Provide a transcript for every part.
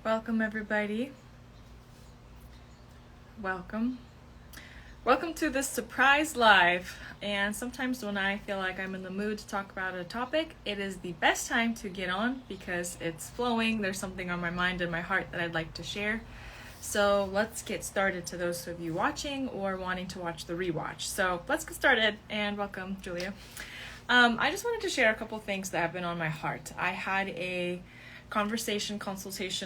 Welcome, everybody. Welcome. Welcome to this surprise live. And sometimes when I feel like I'm in the mood to talk about a topic, it is the best time to get on because it's flowing. There's something on my mind and my heart that I'd like to share. So let's get started to those of you watching or wanting to watch the rewatch. So let's get started, and welcome, Julia. I just wanted to share a couple things that have been on my heart. I had a consultation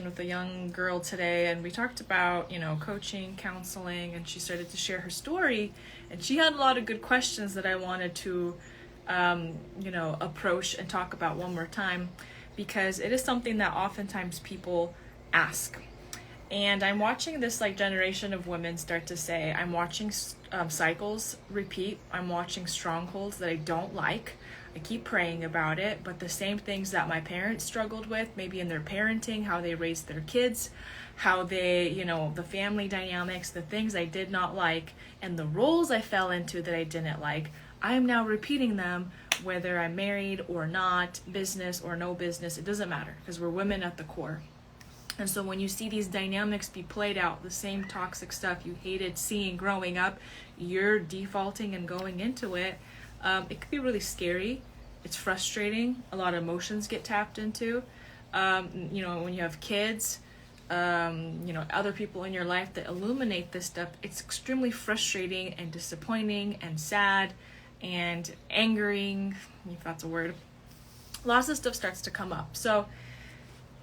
with a young girl today, and we talked about coaching, counseling, and she started to share her story, and she had a lot of good questions that I wanted to approach and talk about one more time, because it is something that oftentimes people ask. And I'm watching this generation of women start to say, I'm watching cycles repeat. I'm watching strongholds that I don't like. I keep praying about it, but the same things that my parents struggled with, maybe in their parenting, how they raised their kids, how they, the family dynamics, the things I did not like, and the roles I fell into that I didn't like, I am now repeating them, whether I'm married or not, business or no business, it doesn't matter, because we're women at the core. And so when you see these dynamics be played out, the same toxic stuff you hated seeing growing up, you're defaulting and going into it. It could be really scary. It's frustrating. A lot of emotions get tapped into. When you have kids, other people in your life that illuminate this stuff, it's extremely frustrating and disappointing and sad and angering, if that's a word. Lots of stuff starts to come up. So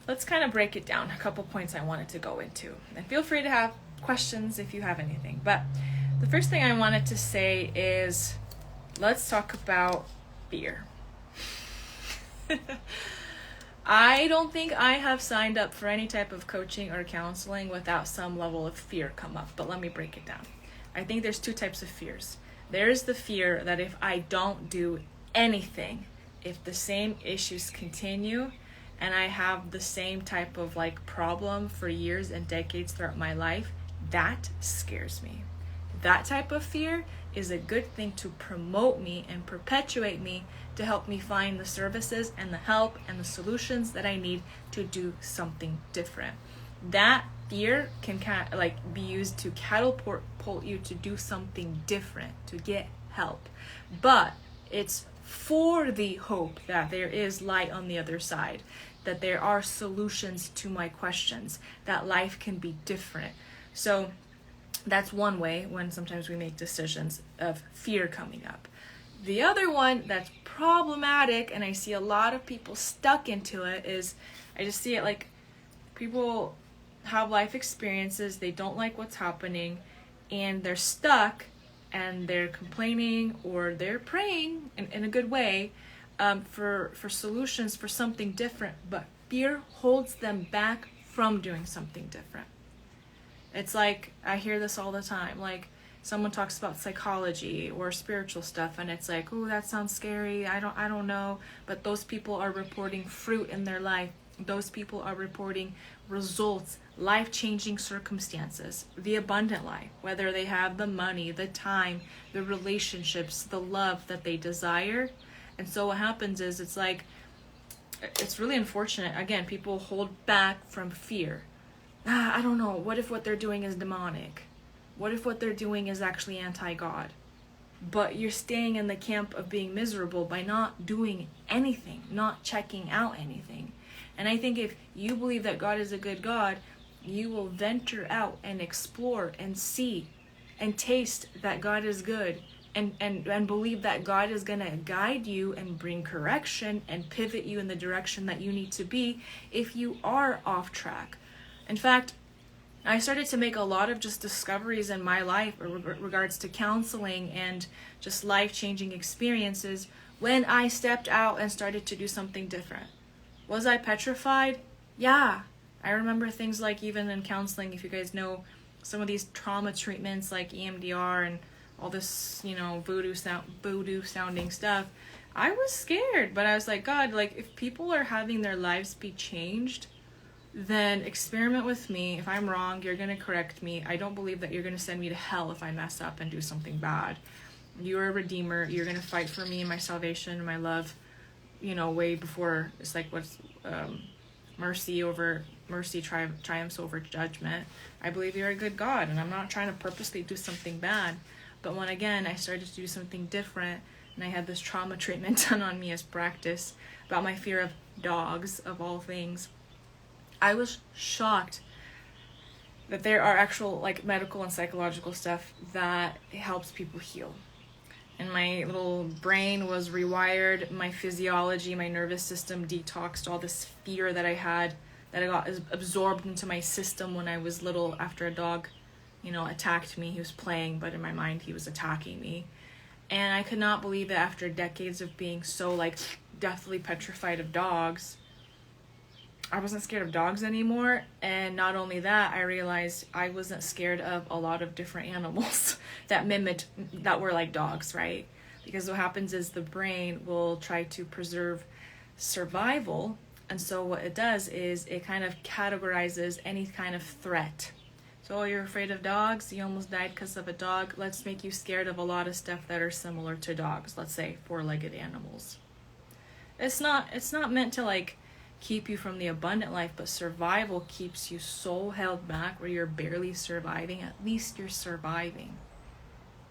let's kind of break it down. A couple points I wanted to go into. And feel free to have questions if you have anything. But the first thing I wanted to say is, let's talk about fear. I don't think I have signed up for any type of coaching or counseling without some level of fear come up. But let me break it down. I think there's two types of fears. There's the fear that if I don't do anything, if the same issues continue, and I have the same type of problem for years and decades throughout my life, that scares me. That type of fear is a good thing to promote me and perpetuate me, to help me find the services and the help and the solutions that I need to do something different. That fear can be used to catapult you to do something different, to get help. But it's for the hope that there is light on the other side, that there are solutions to my questions, that life can be different. So that's one way when sometimes we make decisions of fear coming up. The other one that's problematic, and I see a lot of people stuck into it, is I just see it people have life experiences, they don't like what's happening, and they're stuck, and they're complaining or they're praying in a good way for solutions for something different, but fear holds them back from doing something different. It's I hear this all the time, someone talks about psychology or spiritual stuff, and it's oh, that sounds scary, I don't know, but those people are reporting fruit in their life. Those people are reporting results, life-changing circumstances, the abundant life, whether they have the money, the time, the relationships, the love that they desire. And so what happens is it's really unfortunate. Again, people hold back from fear. I don't know. What if what they're doing is demonic? What if what they're doing is actually anti-God? But you're staying in the camp of being miserable by not doing anything, not checking out anything. And I think if you believe that God is a good God, you will venture out and explore and see and taste that God is good, and believe that God is going to guide you and bring correction and pivot you in the direction that you need to be if you are off track. In fact, I started to make a lot of just discoveries in my life in regards to counseling and just life-changing experiences when I stepped out and started to do something different. Was I petrified? Yeah. I remember things even in counseling, if you guys know some of these trauma treatments like EMDR and all this, voodoo sounding stuff. I was scared, but I was God, if people are having their lives be changed, then experiment with me. If I'm wrong, you're going to correct me. I don't believe that you're going to send me to hell if I mess up and do something bad. You're a redeemer. You're going to fight for me and my salvation and my love, way before. It's what's triumphs over judgment. I believe you're a good God, and I'm not trying to purposely do something bad. But when again I started to do something different, and I had this trauma treatment done on me as practice about my fear of dogs, of all things, I was shocked that there are actual like medical and psychological stuff that helps people heal. And my little brain was rewired, my physiology, my nervous system detoxed all this fear that I had, that I got absorbed into my system when I was little after a dog, attacked me. He was playing, but in my mind he was attacking me. And I could not believe that after decades of being so like deathly petrified of dogs, I wasn't scared of dogs anymore. And not only that, I realized I wasn't scared of a lot of different animals that were like dogs, right? Because what happens is the brain will try to preserve survival. And so what it does is it kind of categorizes any kind of threat. So you're afraid of dogs, you almost died because of a dog. Let's make you scared of a lot of stuff that are similar to dogs. Let's say four-legged animals. It's not meant to like keep you from the abundant life, but survival keeps you so held back where you're barely surviving. At least you're surviving.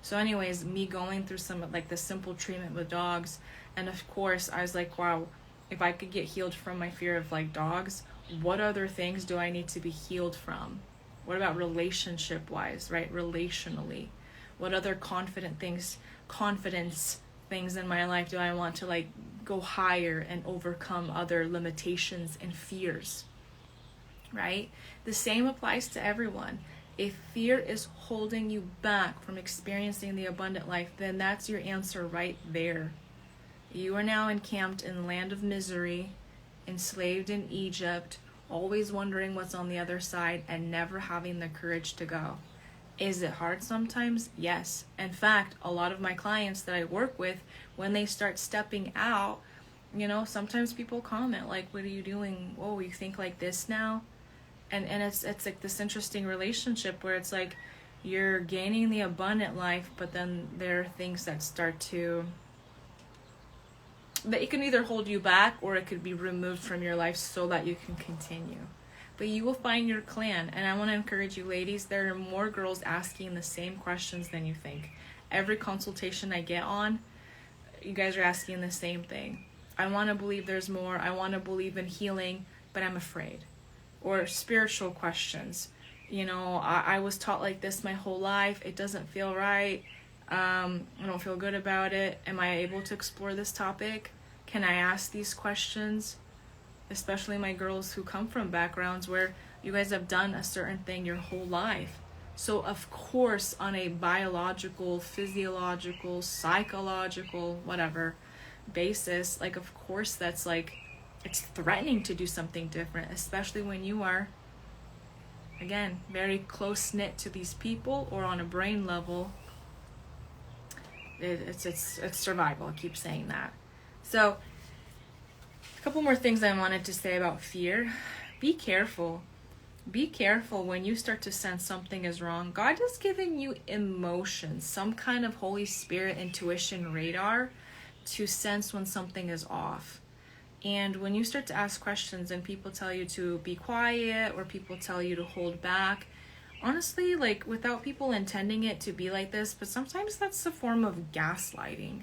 So anyways, me going through some like the simple treatment with dogs, and of course I was like, wow, if I could get healed from my fear of like dogs, what other things do I need to be healed from? What about relationship wise, right? Relationally, what other confidence things in my life do I want to like go higher and overcome other limitations and fears, right? The same applies to everyone. If fear is holding you back from experiencing the abundant life, then that's your answer right there. You are now encamped in the land of misery, enslaved in Egypt, always wondering what's on the other side and never having the courage to go. Is it hard sometimes? Yes. In fact, a lot of my clients that I work with, when they start stepping out, sometimes people comment like, what are you doing? Whoa, you think like this now? And it's like this interesting relationship where it's like you're gaining the abundant life, but then there are things that it can either hold you back or it could be removed from your life so that you can continue. But you will find your clan. And I want to encourage you ladies, there are more girls asking the same questions than you think. Every consultation I get on, you guys are asking the same thing. I want to believe there's more. I want to believe in healing, but I'm afraid. Or spiritual questions. I was taught like this my whole life. It doesn't feel right. I don't feel good about it. Am I able to explore this topic? Can I ask these questions? Especially my girls who come from backgrounds where you guys have done a certain thing your whole life. So of course, on a biological, physiological, psychological, whatever basis, like of course that's like, it's threatening to do something different, especially when you are, again, very close-knit to these people or on a brain level. It's survival. I keep saying that. So a couple more things I wanted to say about fear. Be careful. Be careful when you start to sense something is wrong. God has given you emotions, some kind of Holy Spirit intuition radar to sense when something is off. And when you start to ask questions and people tell you to be quiet or people tell you to hold back, honestly, like without people intending it to be like this, but sometimes that's a form of gaslighting.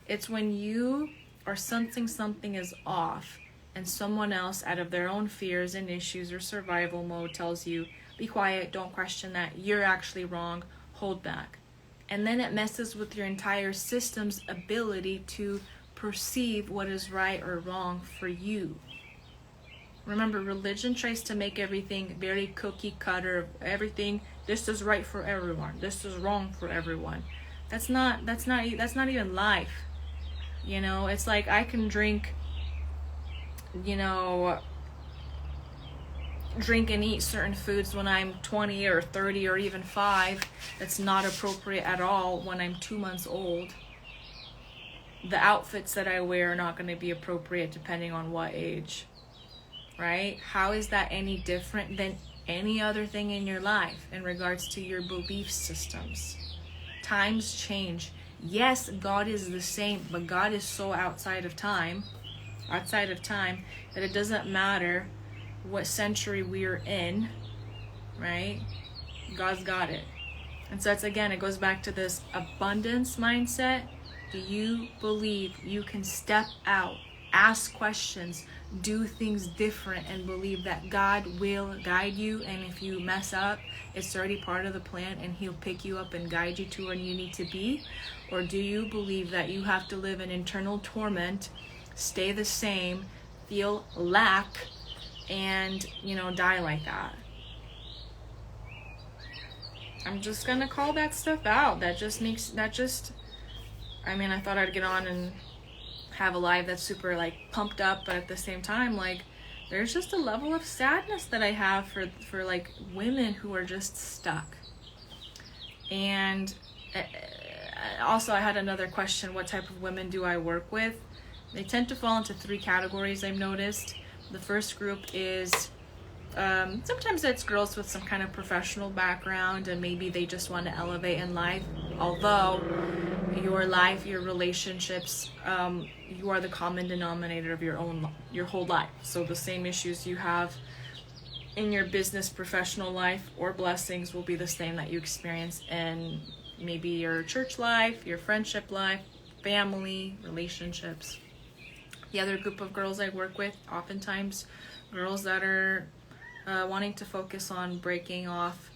It's when you are sensing something is off and someone else out of their own fears and issues or survival mode tells you, be quiet, don't question that, you're actually wrong, hold back. And then it messes with your entire system's ability to perceive what is right or wrong for you. Remember, religion tries to make everything very cookie cutter, everything, this is right for everyone, this is wrong for everyone. That's not even life. It's like I can drink and eat certain foods when I'm 20 or 30 or even 5. That's not appropriate at all when I'm 2 months old. The outfits that I wear are not going to be appropriate depending on what age, right? How is that any different than any other thing in your life in regards to your belief systems? Times change. Yes, God is the same, but God is so outside of time that it doesn't matter what century we're in, right? God's got it. And so it's, again, it goes back to this abundance mindset. Do you believe you can step out, ask questions, do things different, and believe that God will guide you? And if you mess up, it's already part of the plan, and He'll pick you up and guide you to where you need to be? Or do you believe that you have to live in internal torment, stay the same, feel lack, and, die like that? I'm just gonna call that stuff out. I thought I'd get on and have a live that's super pumped up, but at the same time, there's just a level of sadness that I have for women who are just stuck. And also, I had another question: what type of women do I work with? They tend to fall into 3 categories, I've noticed. The first group is sometimes it's girls with some kind of professional background, and maybe they just want to elevate in life. Although your life, your relationships, you are the common denominator of your whole life. So the same issues you have in your business, professional life, or blessings will be the same that you experience in maybe your church life, your friendship life, family, relationships. The other group of girls I work with, oftentimes girls that are wanting to focus on breaking off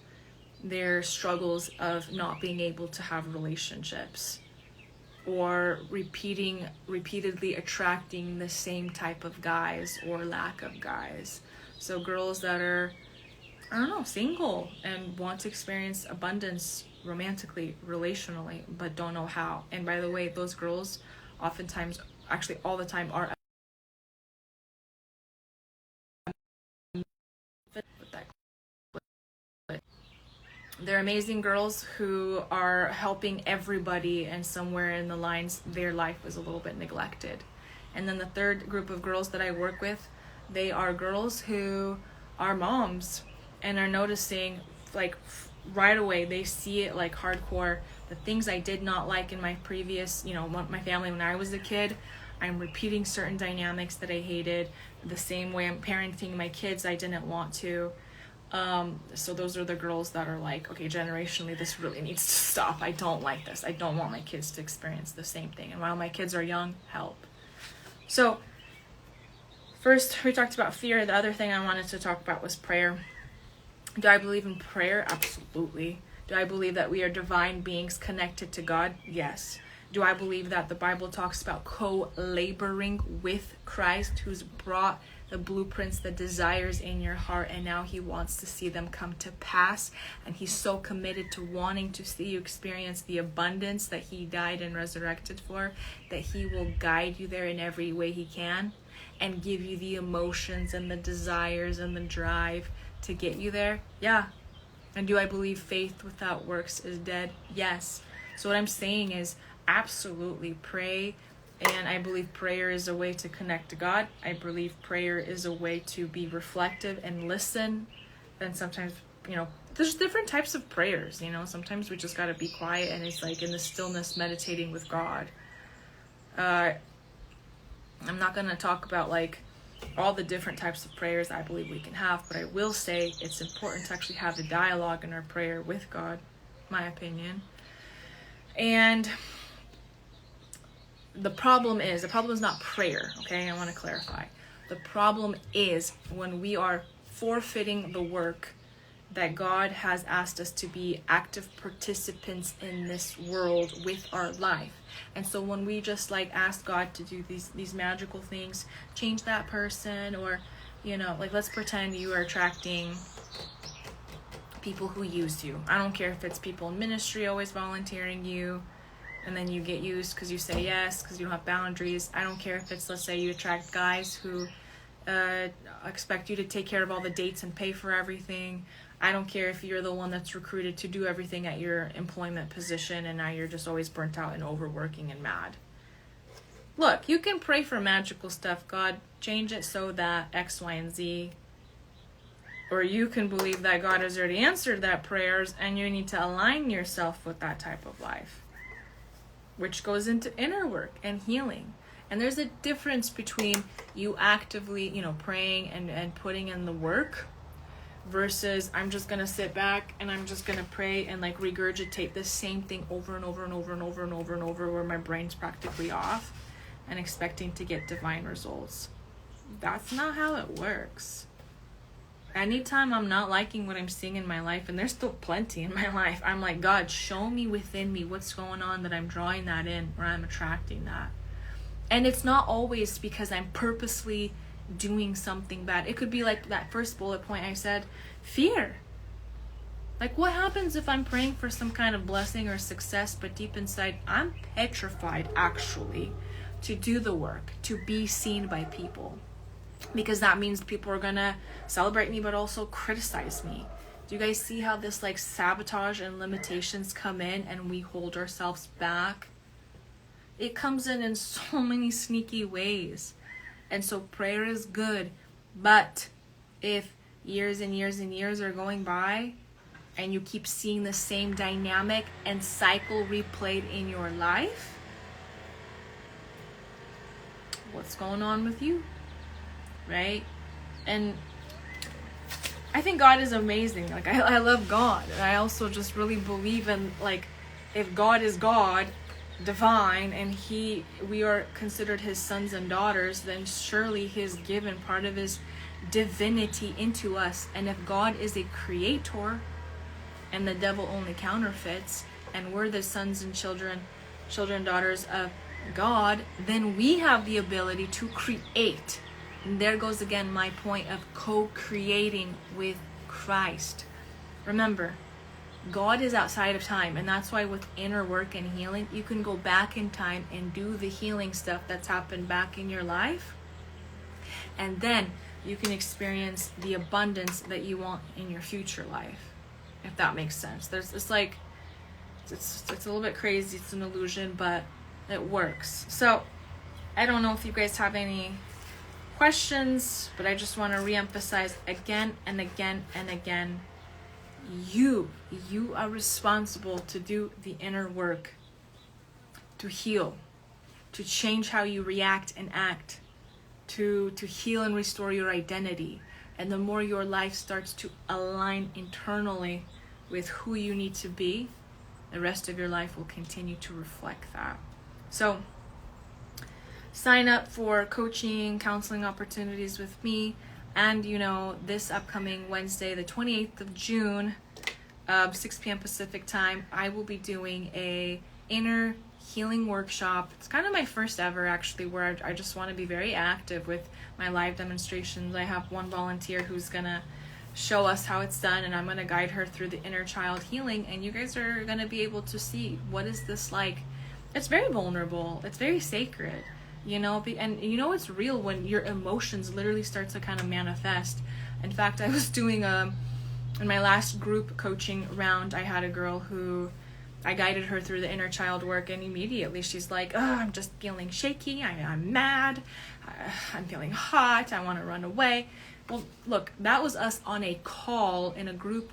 their struggles of not being able to have relationships, or repeatedly attracting the same type of guys or lack of guys. So girls that are, single and want to experience abundance romantically, relationally, but don't know how. And by the way, those girls oftentimes, actually all the time, are they're amazing girls who are helping everybody, and somewhere in the lines their life was a little bit neglected. And then the third group of girls that I work with, they are girls who are moms and are noticing right away, they see it hardcore, the things I did not like in my previous, my family when I was a kid. I'm repeating certain dynamics that I hated. The same way I'm parenting my kids, I didn't want to. So those are the girls that are okay, generationally, this really needs to stop. I don't like this. I don't want my kids to experience the same thing. And while my kids are young, help. So first, we talked about fear. The other thing I wanted to talk about was prayer. Do I believe in prayer? Absolutely. Do I believe that we are divine beings connected to God? Yes. Do I believe that the Bible talks about co-laboring with Christ, who's brought the blueprints, the desires in your heart, and now He wants to see them come to pass, and He's so committed to wanting to see you experience the abundance that He died and resurrected for, that He will guide you there in every way He can, and give you the emotions and the desires and the drive to get you there? Yeah. And do I believe faith without works is dead? Yes. So what I'm saying is, absolutely pray. And I believe prayer is a way to connect to God. I believe prayer is a way to be reflective and listen. And sometimes, there's different types of prayers, Sometimes we just got to be quiet, and it's in the stillness, meditating with God. I'm not going to talk about all the different types of prayers I believe we can have, but I will say it's important to actually have a dialogue in our prayer with God, my opinion. And the problem is not prayer, okay? I want to clarify. The problem is when we are forfeiting the work that God has asked us to be active participants in this world with our life. And so when we just ask God to do these magical things, change that person, or let's pretend you are attracting people who use you. I don't care if it's people in ministry always volunteering you, and then you get used because you say yes, because you don't have boundaries. I don't care if it's, let's say, you attract guys who expect you to take care of all the dates and pay for everything. I don't care if you're the one that's recruited to do everything at your employment position, and now you're just always burnt out and overworking and mad. Look, you can pray for magical stuff. God, change it so that X, Y, and Z. Or you can believe that God has already answered that prayers, and you need to align yourself with that type of life, which goes into inner work and healing. And there's a difference between you actively, praying and putting in the work versus I'm just going to sit back and I'm just going to pray and like regurgitate the same thing over and over and over and over and over and over where my brain's practically off and expecting to get divine results. That's not how it works. Anytime I'm not liking what I'm seeing in my life, and there's still plenty in my life, I'm like, God, show me within me what's going on that I'm drawing that in or I'm attracting that. And it's not always because I'm purposely doing something bad. It could be like that first bullet point I said, fear. Like, what happens if I'm praying for some kind of blessing or success, but deep inside I'm petrified actually to do the work, to be seen by people? Because that means people are gonna celebrate me but also criticize me. Do you guys see how this like sabotage and limitations come in and we hold ourselves back? It comes in so many sneaky ways. And so prayer is good, but if years and years and years are going by and you keep seeing the same dynamic and cycle replayed in your life, what's going on with you? Right? And I think God is amazing. Like, I love God. And I also just really believe in, like, if God is God, divine, and we are considered his sons and daughters, then surely he's given part of his divinity into us. And if God is a creator and the devil only counterfeits, and we're the sons and children, daughters of God, then we have the ability to create. And there goes again my point of co-creating with Christ. Remember, God is outside of time, and that's why with inner work and healing, you can go back in time and do the healing stuff that's happened back in your life, and then you can experience the abundance that you want in your future life, if that makes sense. It's a little bit crazy, it's an illusion, but it works. So I don't know if you guys have any questions, but I just want to reemphasize again and again and again, you are responsible to do the inner work, to heal, to change how you react and act, to heal and restore your identity. And the more your life starts to align internally with who you need to be, the rest of your life will continue to reflect that. So sign up for coaching, counseling opportunities with me. And, this upcoming Wednesday, the 28th of June, 6 p.m. Pacific time, I will be doing a inner healing workshop. It's kind of my first ever, actually, where I just want to be very active with my live demonstrations. I have one volunteer who's going to show us how it's done, and I'm going to guide her through the inner child healing. And you guys are going to be able to see, what is this like? It's very vulnerable. It's very sacred. And it's real when your emotions literally start to kind of manifest. In fact, I was doing in my last group coaching round, I had a girl who I guided her through the inner child work, and immediately she's like, I'm just feeling shaky, I'm mad, I'm feeling hot, I want to run away. Well, look, that was us on a call in a group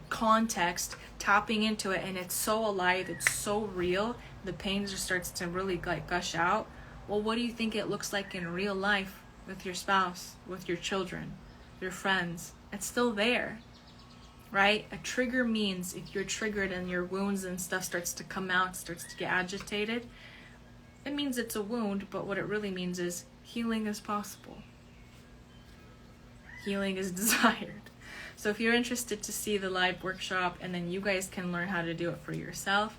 context, tapping into it, and it's so alive, it's so real. The pain just starts to really gush out. Well, what do you think it looks like in real life with your spouse, with your children, your friends? It's still there, right? A trigger means if you're triggered and your wounds and stuff starts to come out, starts to get agitated, it means it's a wound, but what it really means is healing is possible. Healing is desired. So if you're interested to see the live workshop, and then you guys can learn how to do it for yourself,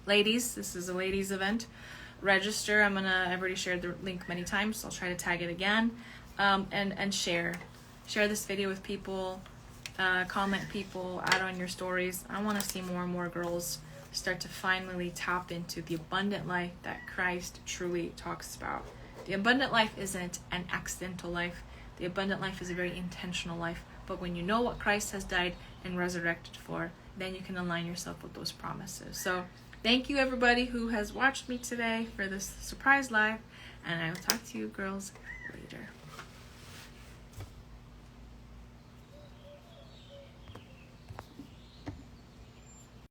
ladies, this is a ladies event. Register. I've already shared the link many times, so I'll try to tag it again. And share this video with people, comment people, add on your stories. I want to see more and more girls start to finally tap into the abundant life that Christ truly talks about. The abundant life isn't an accidental life. The abundant life is a very intentional life. But when you know what Christ has died and resurrected for, then you can align yourself with those promises. So thank you, everybody who has watched me today for this surprise live, and I will talk to you girls later.